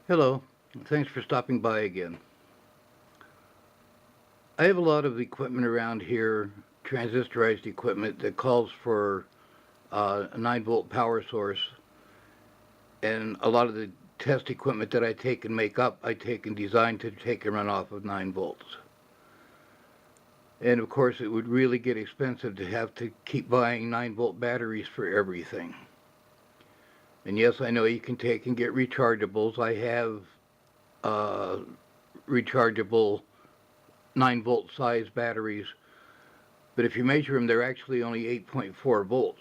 Hello, thanks for stopping by again. I have a lot of equipment around here, transistorized equipment that calls for a 9-volt power source, and a lot of the test equipment that I take and make up, I take and design to take and run off of 9 volts. And of course, it would really get expensive to have to keep buying 9-volt batteries for everything. And yes, I know you can take and get rechargeables. I have uh, rechargeable 9-volt size batteries, but if you measure them, they're actually only 8.4 volts.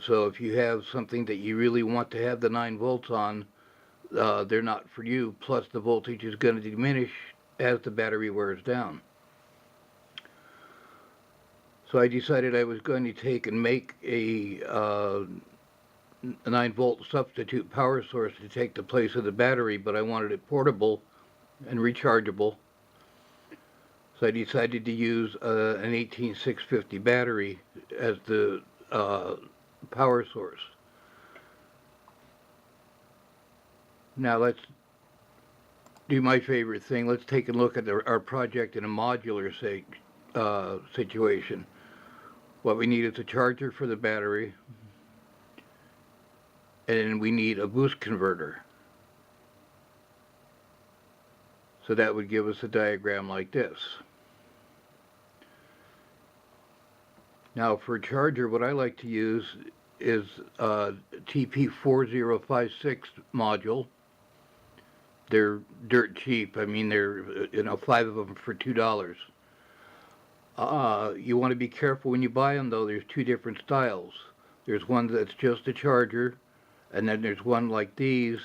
So if you have something that you really want to have the 9 volts on, they're not for you. Plus, the voltage is going to diminish as the battery wears down. So I decided I was going to take and make a 9-volt substitute power source to take the place of the battery, but I wanted it portable and rechargeable. So I decided to use an 18650 battery as the power source. Now let's do my favorite thing. Let's take a look at our project in a modular situation. What we need is a charger for the battery, and we need a boost converter. So that would give us a diagram like this. Now for a charger, what I like to use is a TP4056 module. They're dirt cheap. I mean, they're 5 of them for $2. You want to be careful when you buy them, though. There's two different styles. There's one that's just a charger, and then there's one like these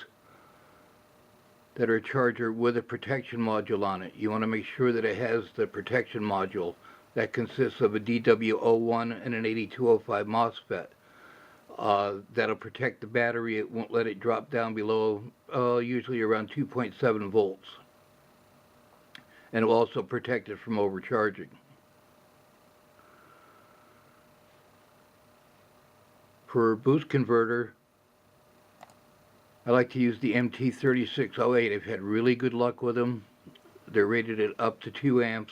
that are a charger with a protection module on it. You want to make sure that it has the protection module. That consists of a DW01 and an 8205 MOSFET. That'll protect the battery. It won't let it drop down below usually around 2.7 volts. And it will also protect it from overcharging. For a boost converter, I like to use the MT3608. I've had really good luck with them. They're rated at up to 2 amps.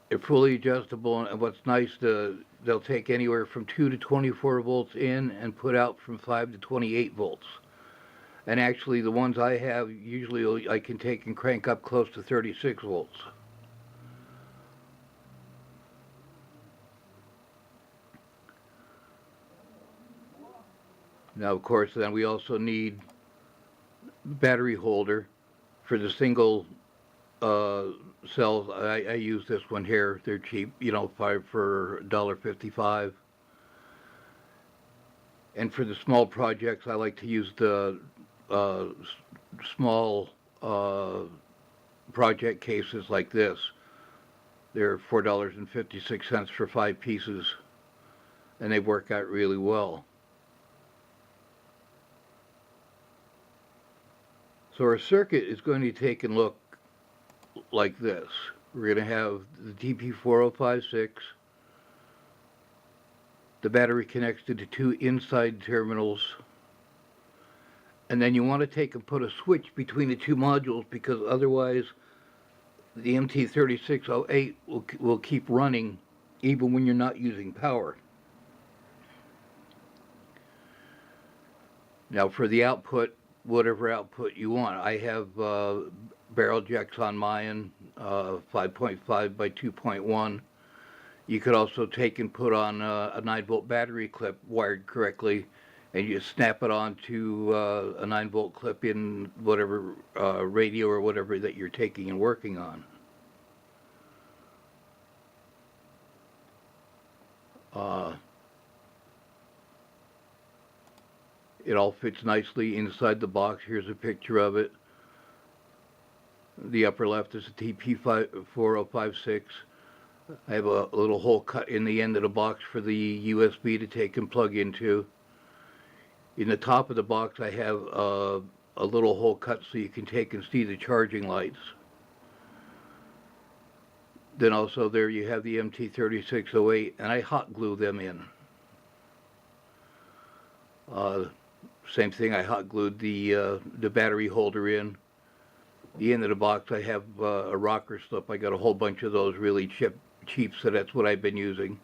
They're fully adjustable, and what's nice, they'll take anywhere from 2 to 24 volts in and put out from 5 to 28 volts. And actually, the ones I have, usually I can take and crank up close to 36 volts. Now, of course, then we also need battery holder for the single cells. I use this one here. They're cheap, 5 for $1.55. And for the small projects, I like to use the small project cases like this. They're $4.56 for 5 pieces, and they work out really well. So our circuit is going to take and look like this. We're going to have the TP4056. The battery connects to the 2 inside terminals. And then you want to take and put a switch between the 2 modules, because otherwise the MT3608 will keep running even when you're not using power. Now for the output, whatever output you want. I have barrel jacks on mine, 5.5 by 2.1. You could also take and put on a 9-volt battery clip wired correctly, and you snap it onto a 9-volt clip in whatever radio or whatever that you're taking and working on. It all fits nicely inside the box. Here's a picture of it. The upper left is a TP4056. I have a little hole cut in the end of the box for the USB to take and plug into. In the top of the box, I have a little hole cut so you can take and see the charging lights. Then also there you have the MT3608, and I hot glue them in. Same thing, I hot glued the battery holder in. The end of the box, I have a rocker slip. I got a whole bunch of those really cheap, so that's what I've been using.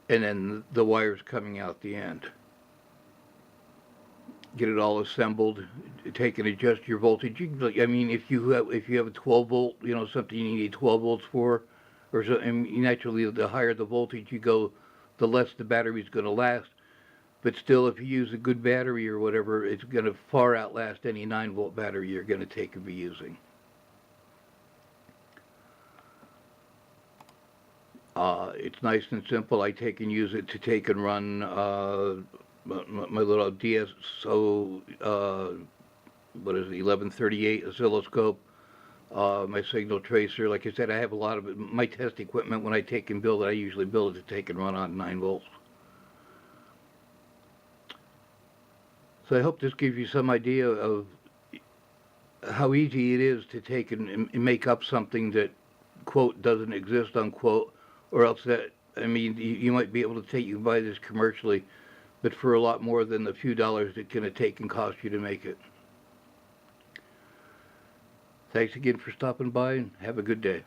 And then the wires coming out the end. Get it all assembled. Take and adjust your voltage. I mean, if you have a 12 volt, something you need 12 volts for, or so, and naturally, the higher the voltage you go, the less the battery's going to last. But still, if you use a good battery or whatever, it's going to far outlast any 9-volt battery you're going to take and be using. It's nice and simple. I take and use it to take and run my little DSO, what is it, 1138 oscilloscope, my signal tracer. Like I said, I have a lot of it. My test equipment, when I take and build it, I usually build it to take and run on 9 volts. So I hope this gives you some idea of how easy it is to take and make up something that, quote, doesn't exist, unquote, or else that, I mean, you might be able to buy this commercially, but for a lot more than the few dollars it's going to take and cost you to make it. Thanks again for stopping by, and have a good day.